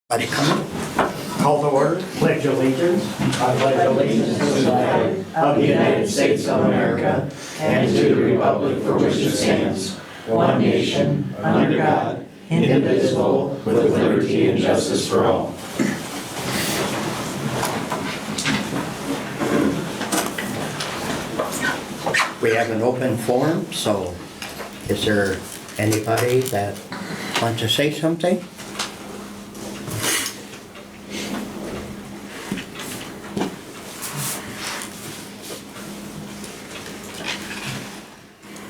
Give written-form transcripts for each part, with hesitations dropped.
Buddy, come. Call to order. Pledge allegiance. I pledge allegiance to the flag of the United States of America and to the republic for which it stands, one nation, under God, indivisible, with liberty and justice for all. We have an open forum, so is there anybody that wants to say something?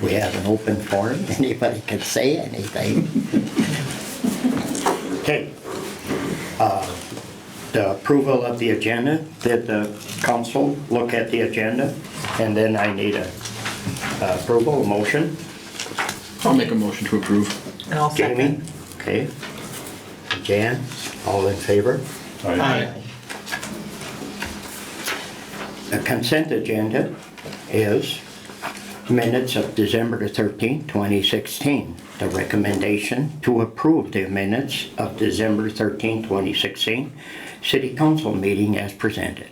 We have an open forum. Anybody can say anything. Okay. The approval of the agenda. Did the council look at the agenda? And then I need a approval, a motion. I'll make a motion to approve. And I'll Jamie? second. Okay. Jan? All in favor? Aye. The consent agenda is minutes of December the 13th, 2016. The recommendation to approve the minutes of December 13th, 2016 City Council meeting as presented.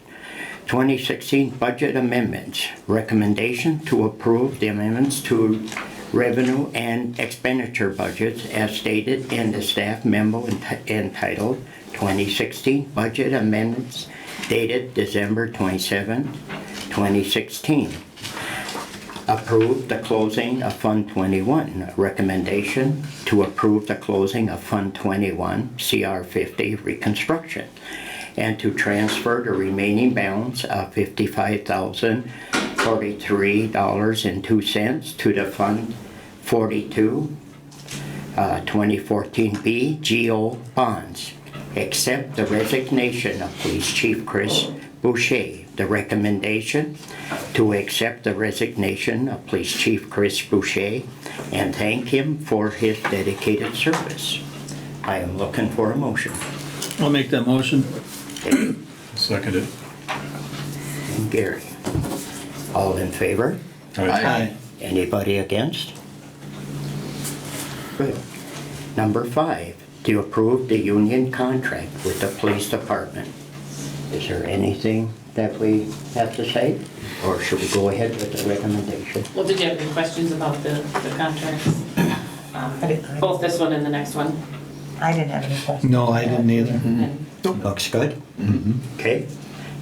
2016 budget amendments. Recommendation to approve the amendments to revenue and expenditure budgets as stated in the staff memo entitled 2016 budget amendments dated December 27, 2016. Approve the closing of Fund 21. Recommendation to approve the closing of Fund 21 CR 50 reconstruction and to transfer the remaining balance of $55,043.02 to the Fund 42 2014B GO bonds. Accept the resignation of Police Chief Chris Boucher. The recommendation to accept the resignation of Police Chief Chris Boucher and thank him for his dedicated service. I am looking for a motion. I'll make that motion. Okay. Second it. And Gary. All in favor? Aye. Anybody against? Good. Number 5, to approve the union contract with the police department. Is there anything that we have to say? Or should we go ahead with the recommendation? Well, did you have any questions about the contracts? Both this one and the next one? I didn't have any questions. No, I didn't either. And Looks good? Okay.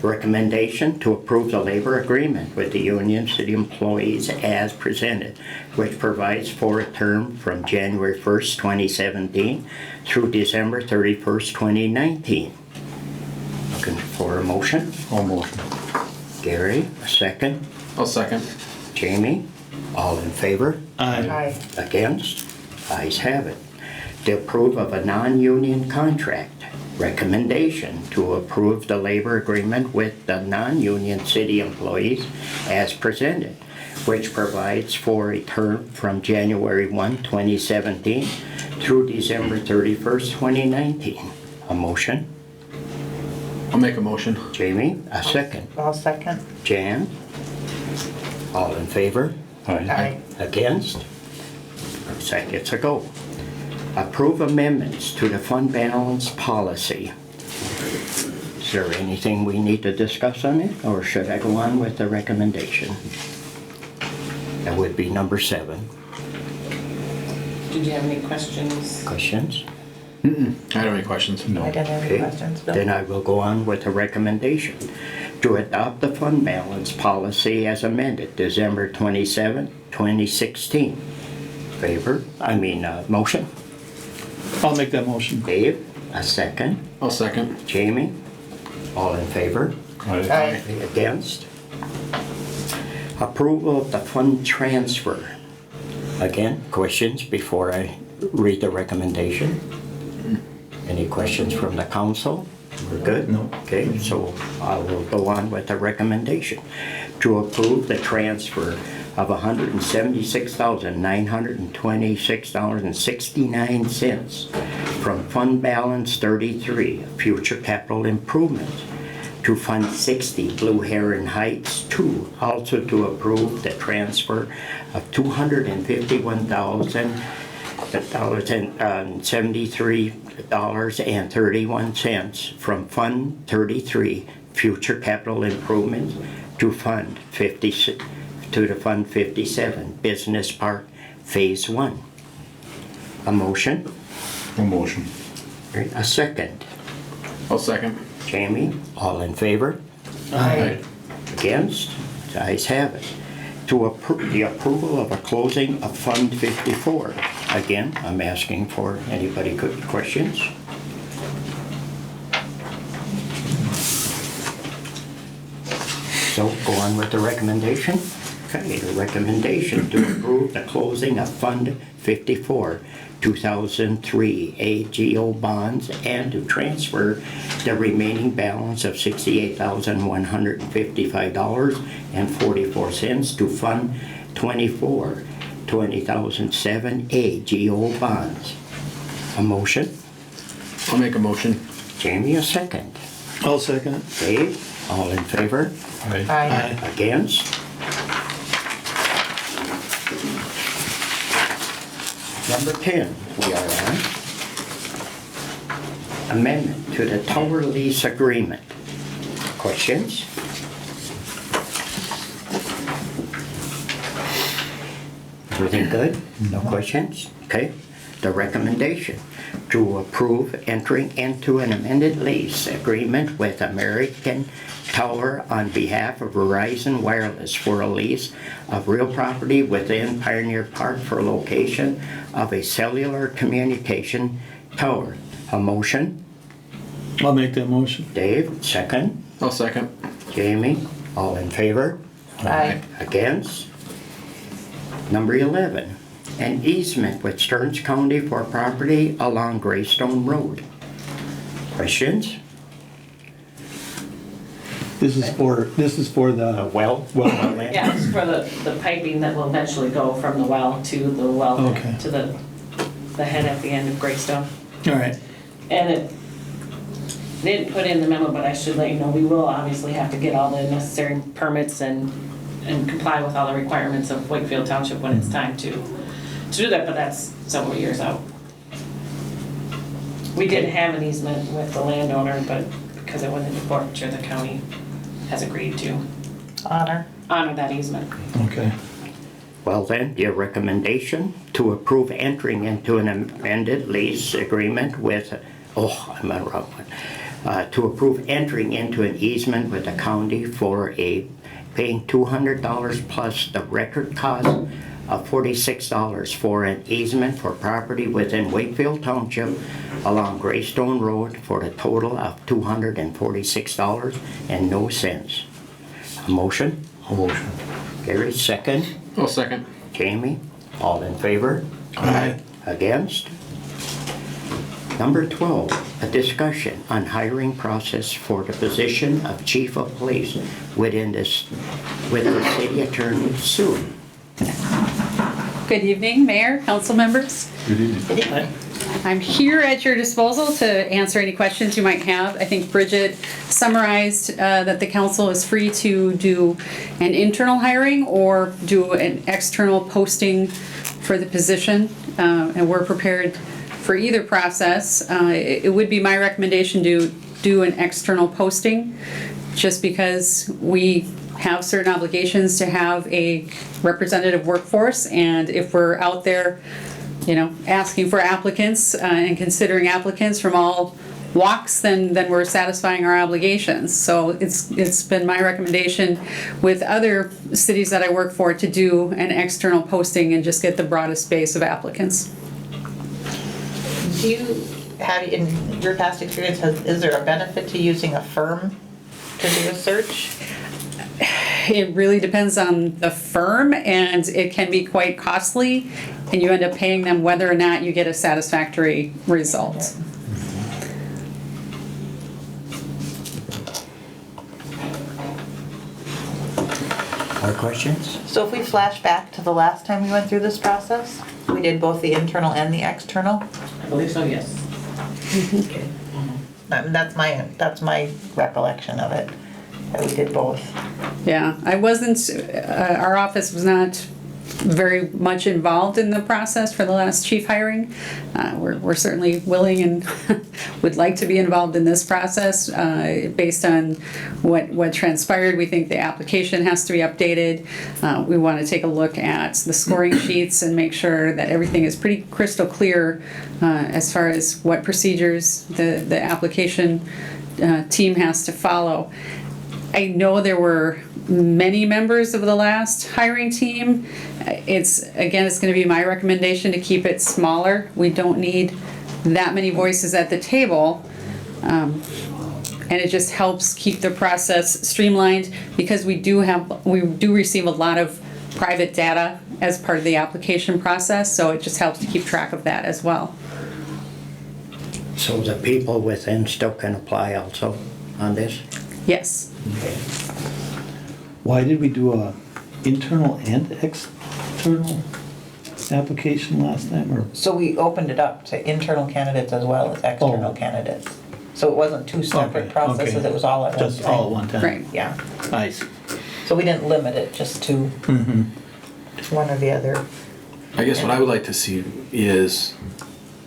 Recommendation to approve the labor agreement with the union city employees as presented, which provides for a term from January 1st, 2017 through December 31st, 2019. Looking for a motion? All motion. Gary, a second. I'll second. Jamie, all in favor? Aye. Aye. Against? Ayes have it. To approve of a non-union contract. Recommendation to approve the labor agreement with the non-union city employees as presented, which provides for a term from January 1, 2017 through December 31st, 2019. A motion? I'll make a motion. Jamie, a second. I'll second. Jan? All in favor? Aye. Against? Looks like it's a go. Approve amendments to the fund balance policy. Is there anything we need to discuss on it, or should I go on with the recommendation? That would be number 7. did you have any questions? Questions? I don't have any questions. I didn't have any Okay. questions, Bill. Then I will go on with the recommendation to adopt the fund balance policy as amended December 27, 2016. Motion? I'll make that motion. Dave, a second. I'll second. Jamie, all in favor? Aye. Against? Approval of the fund transfer. Again, questions before I read the recommendation? Any questions from the council? We're good? No. Okay, so I will go on with the recommendation to approve the transfer of $176,926.69 from Fund Balance 33, Future Capital Improvements, to Fund 60, Blue Heron Heights 2. Also to approve the transfer of $251,000 $1,073.31 from Fund 33, Future Capital Improvements, to Fund 56, to the Fund 57, Business Park Phase 1. A motion? A motion. A second. I'll second. Jamie, all in favor? Aye. Against? The ayes have it. To approve the approval of a closing of Fund 54. Again, I'm asking for anybody good questions. So go on with the recommendation. Okay, the recommendation to approve the closing of Fund 54, 2003 AGO bonds, and to transfer the remaining balance of $68,155.44 to Fund 24, 2007 AGO bonds. A motion? I'll make a motion. Jamie, a second. I'll second it. Dave, all in favor? Aye. Against? Number 10, we are on. Amendment to the tower lease agreement. Questions? Everything good? No questions? Okay. The recommendation to approve entering into an amended lease agreement with American Tower on behalf of Verizon Wireless for a lease of real property within Pioneer Park for location of a cellular communication tower. A motion? I'll make that motion. Dave, second. I'll second. Jamie, all in favor? Aye. Against? Number 11, an easement with Stearns County for property along Greystone Road. Questions? This is for the, Well, Yeah, it's for the piping that will eventually go from the well to the well, Okay. to the head at the end of Greystone. all right, And it didn't put in the memo, but I should let you know, we will obviously have to get all the necessary permits and comply with all the requirements of Wakefield Township when it's time to do that, but that's several years out. We did have an easement with the landowner, but because it went into forfeiture, the county has agreed to Honor. honor that easement. okay. well then, your recommendation to approve entering into an amended lease agreement with, I'm on the wrong one. To approve entering into an easement with the county for paying $200 plus the record cost of $46 for an easement for property within Wakefield Township along Greystone Road for a total of $246 and no cents. A motion? A motion. Gary, second. I'll second. Jamie, all in favor? Aye. Against? Number 12, a discussion on hiring process for the position of Chief of Police with the City Attorney soon. Good evening, Mayor, council members. Good evening. I'm here at your disposal to answer any questions you might have. I think Bridget summarized that the council is free to do an internal hiring or do an external posting for the position, and we're prepared for either process. It would be my recommendation to do an external posting, just because we have certain obligations to have a representative workforce, and if we're out there, asking for applicants and considering applicants from all walks, then we're satisfying our obligations. So it's been my recommendation with other cities that I work for to do an external posting and just get the broadest base of applicants. Do you have, in your past experience, is there a benefit to using a firm to do a search? It really depends on the firm, and it can be quite costly, and you end up paying them whether or not you get a satisfactory result. More questions? So if we flash back to the last time we went through this process, we did both the internal and the external? I believe so, yes. Okay. That's my recollection of it, that we did both. Yeah, I wasn't, our office was not very much involved in the process for the last chief hiring. We're certainly willing and would like to be involved in this process. Based on what transpired, we think the application has to be updated. We want to take a look at the scoring sheets and make sure that everything is pretty crystal clear as far as what procedures the application team has to follow. I know there were many members of the last hiring team. It's going to be my recommendation to keep it smaller. We don't need that many voices at the table. And it just helps keep the process streamlined because we do receive a lot of private data as part of the application process, so it just helps to keep track of that as well. So the people within still can apply also on this? Yes. Why did we do a internal and external application last time, or? So we opened it up to internal candidates as well as external Oh. candidates. So it wasn't two separate Okay, processes, okay. it was all at one time. Just all at one time? Right. Yeah, Nice. so we didn't limit it just to one or the other. I guess what I would like to see is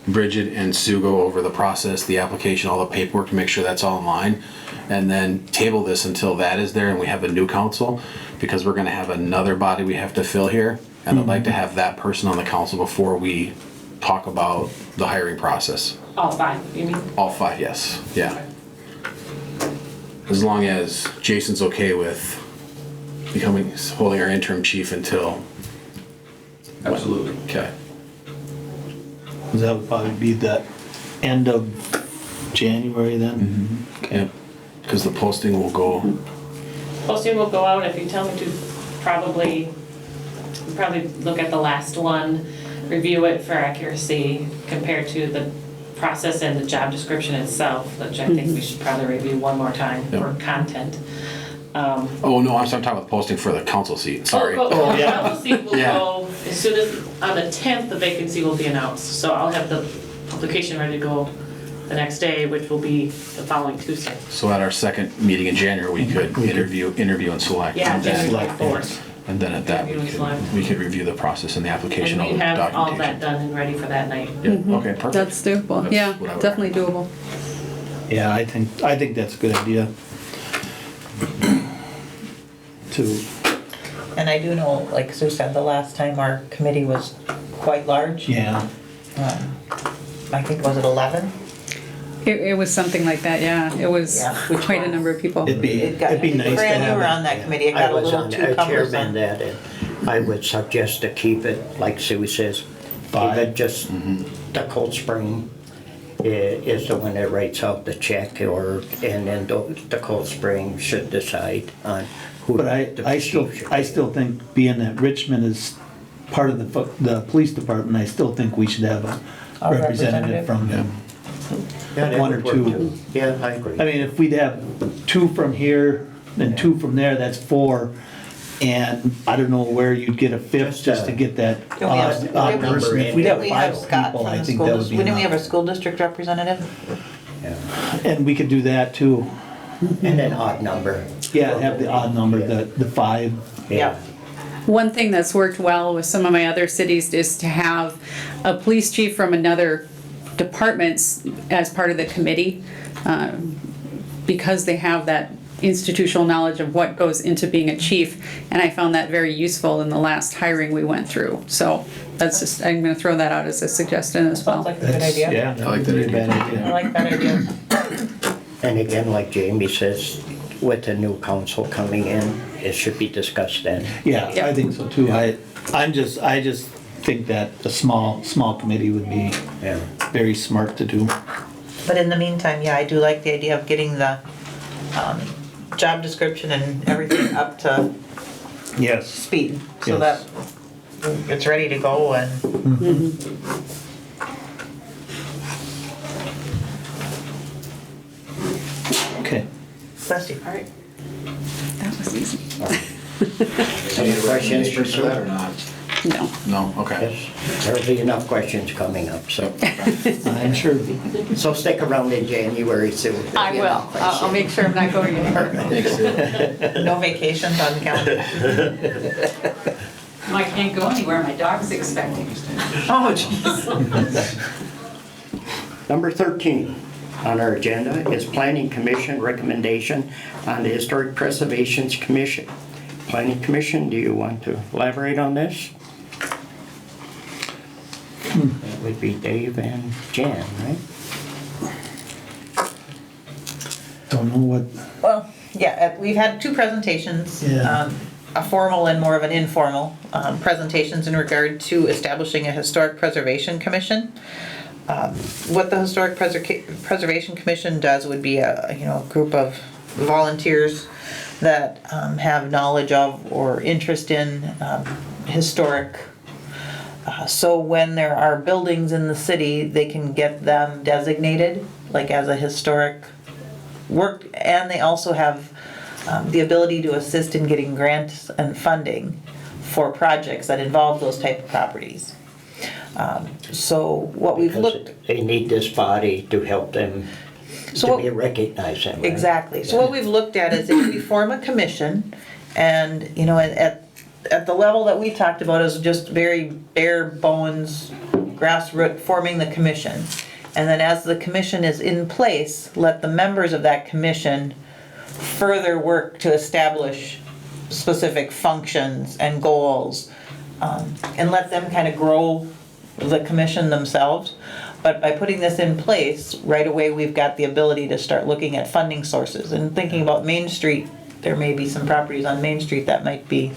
Bridget and Sue go over the process, the application, all the paperwork to make sure that's all in line. And then table this until that is there and we have a new council, because we're gonna have another body we have to fill here. And I'd like to have that person on the council before we talk about the hiring process. All 5, you mean? All 5, yes, yeah. As long as Jason's okay with holding our interim chief until. Absolutely. Okay. That would probably be the end of January then? Yep, because the posting will go, Posting will go out, if you tell me to, probably look at the last one, review it for accuracy compared to the process and the job description itself, which I think we should probably review one more time for content. oh no, I'm talking about posting for the council seat, sorry. Oh, yeah. Council seat will Yeah. go, as soon as, on the 10th, the vacancy will be announced, so I'll have the application ready to go the next day, which will be the following Tuesday. So at our second meeting in January, we could interview and select. Yeah, And then- January 24th. And then at that, Interview and select. we could review the process and the application, And all we the have all that documentation. done and ready for that night. Yeah, okay, perfect. That's doable. That's Yeah, what I would definitely doable. Yeah, I think that's a good idea. To, And I do know, like Sue said, the last time our committee was quite large. yeah, I think, was it 11? It was something like that, yeah. It was Yeah. quite a number of people. it'd be It got, nice to Fran, you have were on it. that committee, it I got a was little on too chairman cumbersome. that, and I would suggest to keep it, like Sue says, keep 5. it just, the Cold Spring is the one that writes out the check, and then the Cold Spring should decide on who But the I chief should I be. still think, being that Richmond is part of the police department, I still think we should have a A representative from them. Yeah, that one would or work two. too. Yeah, I agree. I mean, if we'd have 2 from here and 2 from there, that's 4. And I don't know where you'd get a 5th just to get that Don't we have- odd person. If we'd have Didn't we have 5 Scott people, from I the think school that would district? be Didn't we have a enough. school district representative? And we could do that too. And an odd number. Yeah, have the odd number, the 5. Yeah. One thing that's worked well with some of my other cities is to have a police chief from another department as part of the committee, because they have that institutional knowledge of what goes into being a chief, and I found that very useful in the last hiring we went through. So that's just, I'm gonna throw that out as a suggestion as well. Sounds like a good idea. Yeah, I like that wouldn't be a bad I like that idea. And again, like Jamie says, with the new council coming in, it should be discussed then. Yeah, Yep. I think so too. I just think that a small committee would be Yeah. very smart to do. But in the meantime, yeah, I do like the idea of getting the job description and everything up to Yes. speed, so Yes. that it's ready to go and Okay. bless you. All right. That was easy. Any questions for For that or Sue? not? No. No, okay. Yes, there'll be enough questions coming up, so. I'm sure. So stick around in January, Sue. I will. I'll make sure I'm not going anywhere. Thanks, Sue. No vacations on the calendar. I can't go anywhere, my dog's expecting. Oh, jeez. Number 13 on our agenda is Planning Commission recommendation on the Historic Preservations Commission. Planning Commission, do you want to elaborate on this? That would be Dave and Jan, right? Don't know what, Well, yeah, we've had two presentations. Yeah. A formal and more of an informal presentations in regard to establishing a Historic Preservation Commission. What the Historic Preservation Commission does would be a group of volunteers that have knowledge of or interest in historic. So when there are buildings in the city, they can get them designated like as a historic work, and they also have the ability to assist in getting grants and funding for projects that involve those type of properties. So what we've Because looked, they need this body to help them So to what- be recognized. Right? exactly, so what we've looked at is if we form a commission, and at the level that we talked about is just very bare bones, grassroots, forming the commission. And then as the commission is in place, let the members of that commission further work to establish specific functions and goals, and let them kind of grow the commission themselves. But by putting this in place, right away, we've got the ability to start looking at funding sources and thinking about Main Street. There may be some properties on Main Street that might be,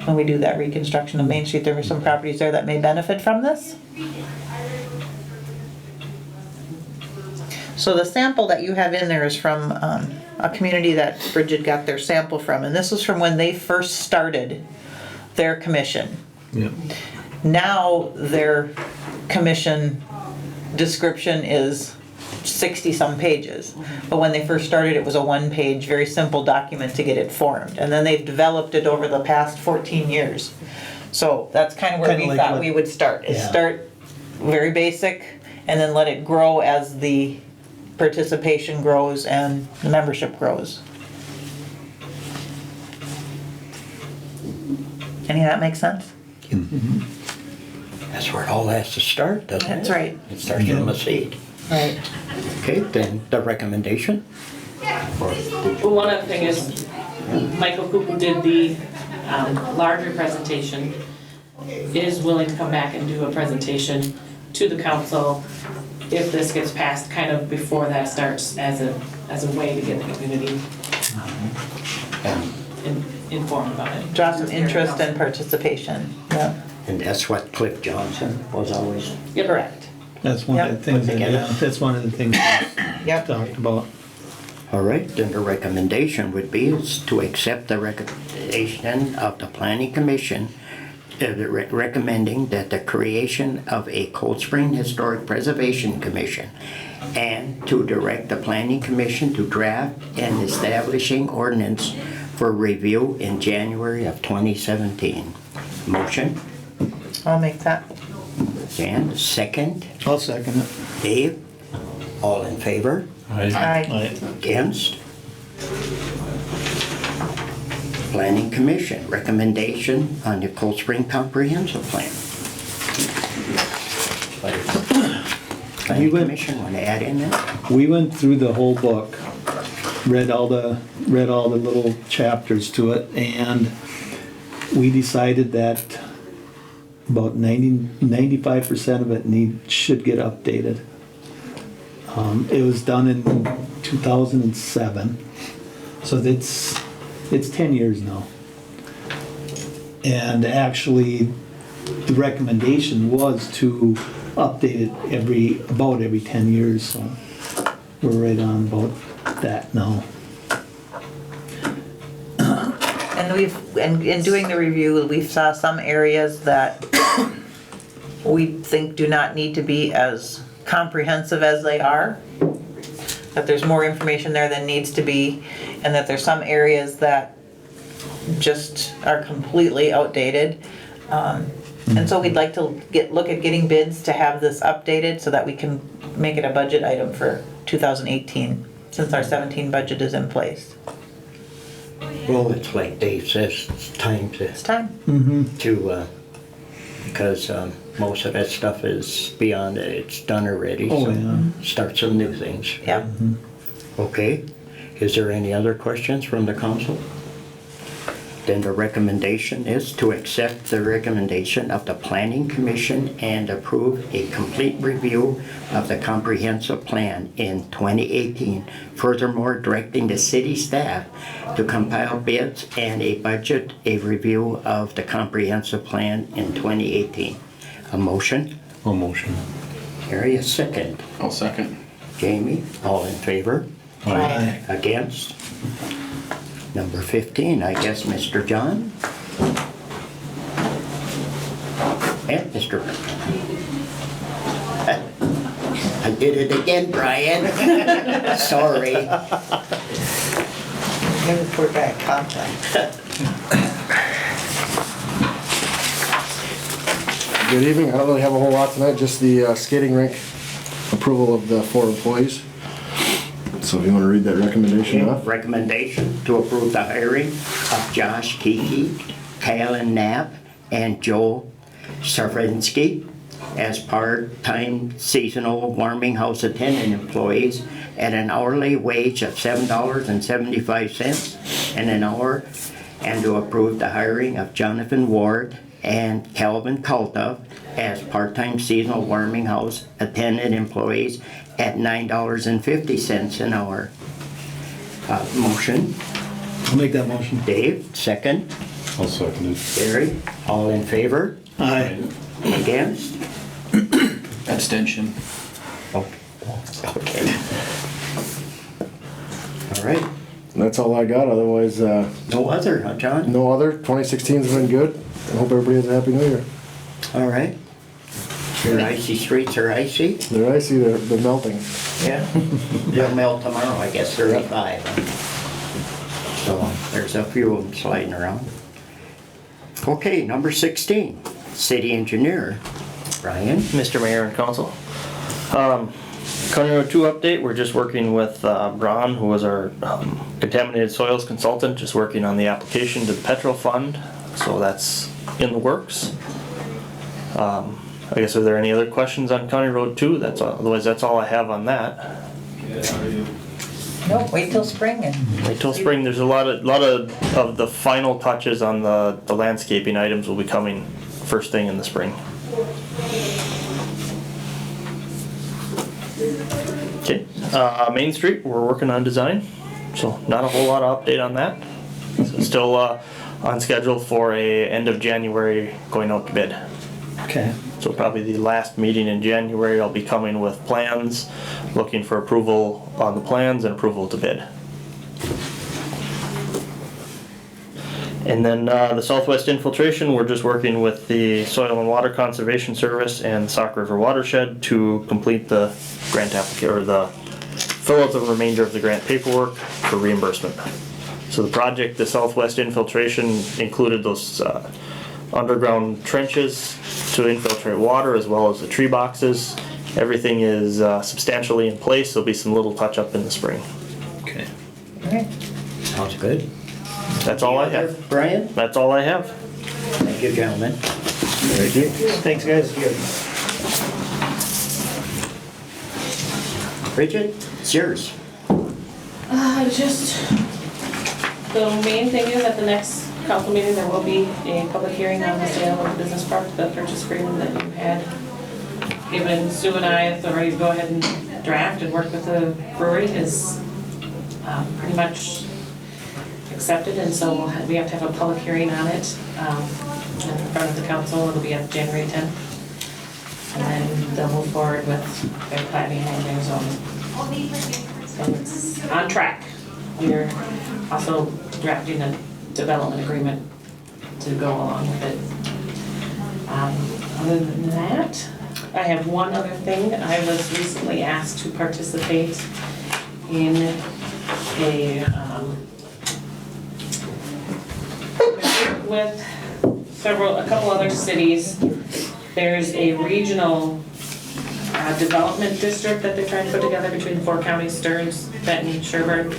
when we do that reconstruction of Main Street, there are some properties there that may benefit from this. So the sample that you have in there is from a community that Bridget got their sample from, and this was from when they first started their commission. yeah. Now their commission description is 60-some pages. But when they first started, it was a 1-page, very simple document to get it formed. And then they've developed it over the past 14 years. So that's kind of where Kinda we like thought what- we would start, is Yeah. start very basic and then let it grow as the participation grows and the membership grows. Any of that make sense? That's where it all has to start, doesn't it? That's right. It starts from a seed. Right. Okay, then the recommendation? Well, one other thing is, Michael Kuku did the larger presentation, is willing to come back and do a presentation to the council if this gets passed kind of before that starts as a way to get the community informed about it. Draw some interest and participation. Yeah. And that's what Cliff Johnson was always. Yep. Correct. That's one of the Yep. things, that- Together. yeah, that's one of the things we Yep. talked about. All right, then the recommendation would be is to accept the recommendation of the Planning Commission recommending that the creation of a Cold Spring Historic Preservation Commission and to direct the Planning Commission to draft and establishing ordinance for review in January of 2017. Motion, I'll make that. Jan, second. I'll second it. Dave, all in favor? Aye. Aye. Against? Planning Commission, recommendation on the Cold Spring Comprehensive Plan. Planning went- Commission, want to add in that? We went through the whole book, read all the little chapters to it, and we decided that about 95% of it should get updated. It was done in 2007, so it's 10 years now. And actually, the recommendation was to update it about every 10 years, so we're right on about that now. And in doing the review, we saw some areas that we think do not need to be as comprehensive as they are. That there's more information there than needs to be, and that there's some areas that just are completely outdated. And so we'd like to look at getting bids to have this updated so that we can make it a budget item for 2018, since our 17 budget is in place. Well, it's like Dave says, it's time It's time. because most of that stuff is beyond, it's done already. Oh, so yeah. Start some new things. Yeah. Okay, is there any other questions from the council? Then the recommendation is to accept the recommendation of the Planning Commission and approve a complete review of the comprehensive plan in 2018. Furthermore, directing the city staff to compile bids and a review of the comprehensive plan in 2018. A motion? I'll motion. Harry, a second. I'll second. Jamie, all in favor? Aye. Against? Number 15, I guess, Mr. John? And Mr. I did it again, Brian. Sorry. Never put back contact. Good evening. I don't really have a whole lot tonight, just the skating rink approval of the 4 employees. So if you want to read that recommendation off. Recommendation to approve the hiring of Josh Kiki, Kylan Knapp, and Joel Sarvinsky as part-time seasonal warming house attendant employees at an hourly wage of $7.75 an hour, and to approve the hiring of Jonathan Ward and Calvin Culta as part-time seasonal warming house attendant employees at $9.50 an hour. Motion, I'll make that motion. Dave, second. I'll second it. Gary, all in favor? Aye. Against? Abstention. Oh, okay. All right, That's all I got. Otherwise, no other, huh, John? no other. 2016's been good. I hope everybody has a happy new year. All right. Your icy streets are icy? They're icy. They're melting. Yeah. They'll melt tomorrow, I guess, 35. So there's a few of them sliding around. Okay, number 16, city engineer, Brian. Mr. Mayor and Council. County Road 2 update, we're just working with Braun, who was our contaminated soils consultant, just working on the application to the Petro Fund, so that's in the works. I guess, are there any other questions on County Road 2? Otherwise, that's all I have on that. No, wait till spring and. Wait till spring, there's a lot of the final touches on the landscaping items will be coming first thing in the spring. Okay, Main Street, we're working on design, so not a whole lot of update on that. So still on schedule for a end of January going out to bid. Okay. So probably the last meeting in January, I'll be coming with plans, looking for approval on the plans and approval to bid. And then the Southwest Infiltration, we're just working with the Soil and Water Conservation Service and Sauk River Watershed to complete the grant application, or the fill out the remainder of the grant paperwork for reimbursement. So the project, the Southwest Infiltration, included those underground trenches to infiltrate water, as well as the tree boxes. Everything is substantially in place. There'll be some little touch up in the spring. Okay. Okay. Sounds good. That's all I have. Brian? That's all I have. Thank you, gentlemen. Thank you. Thanks, guys. Bridget, it's yours. Just, the main thing is at the next council meeting, there will be a public hearing on the sale of the business park, the purchase agreement that you had given Sue and I authority to go ahead and draft and work with the brewery is pretty much accepted, and so we have to have a public hearing on it in front of the council. It'll be on January 10th. And then they'll move forward with their planning and their zoning. So it's on track. We're also drafting a development agreement to go along with it. Other than that, I have one other thing. I was recently asked to participate in a with a couple other cities. There's a regional development district that they're trying to put together between the 4 counties, Stearns, Benton, Sherburne.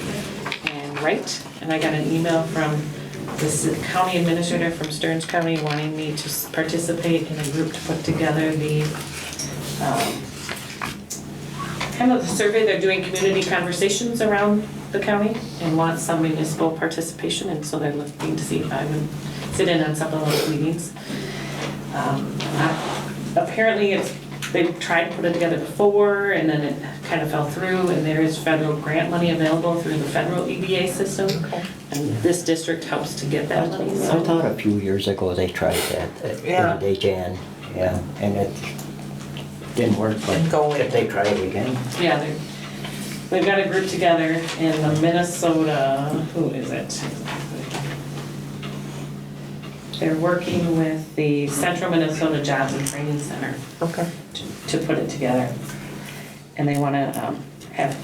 And right. And I got an email from this county administrator from Stearns County wanting me to participate in a group to put together the, kind of the survey. They're doing community conversations around the county and want some municipal participation, and so they're looking to see if I would sit in on some of those meetings. Apparently they've tried to put it together before and then it kind of fell through, and there is federal grant money available through the federal EBA system. And this district helps to get that money, I so. thought a few years ago they tried that Yeah. at Dejan, yeah, and it didn't work, Didn't go but if they try it again. Yeah, they've got a group together in the Minnesota, who is it? They're working with the Central Minnesota Jobs and Training Center Okay. to put it together. And they wanna, have,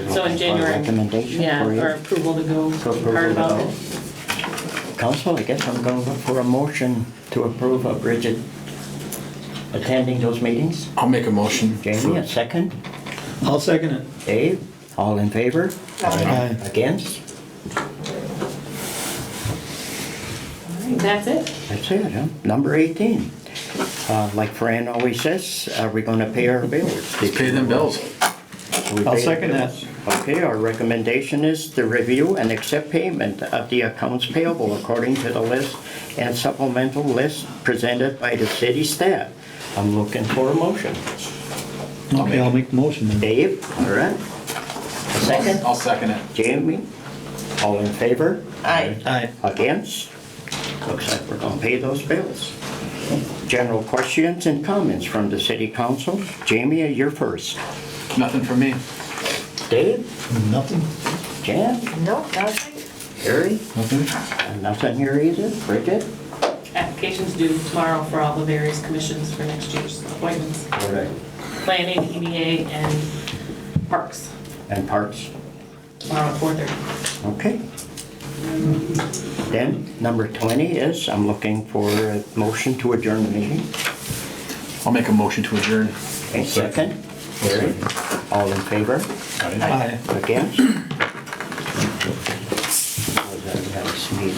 so in January. Recommendation Yeah, for you? or approval to go, For be approval part to about go. it. Council, I guess I'm going to look for a motion to approve of Bridget attending those meetings. I'll make a motion. Jamie, a second. I'll second it. Dave, all in favor? Aye. Against? That's it. That's it, huh? Number 18. Like Fran always says, are we gonna pay our bills? Let's pay them bills. We I'll pay the second bills. Okay, our recommendation is to review and accept payment of the accounts payable according to the list and supplemental list presented by the city staff. I'm looking for a motion. Okay, I'll make the motion then. Dave, all right? A second? I'll second it. Jamie, all in favor? Aye. Aye. Against? Looks like we're gonna pay those bills. General questions and comments from the city council. Jamie, you're first. Nothing from me. Dave? Nothing. Jan? No, nothing. Harry? Nothing? Nothing here either. Bridget? Applications due tomorrow for all the various commissions for next year's appointments. All right. Planning, EDA, and Parks, And parks? tomorrow at 4:30. Okay. Then, number 20 is, I'm looking for a motion to adjourn the meeting. I'll make a motion to adjourn. A second. Harry? All in favor? Aye. Against? How's that, that was me.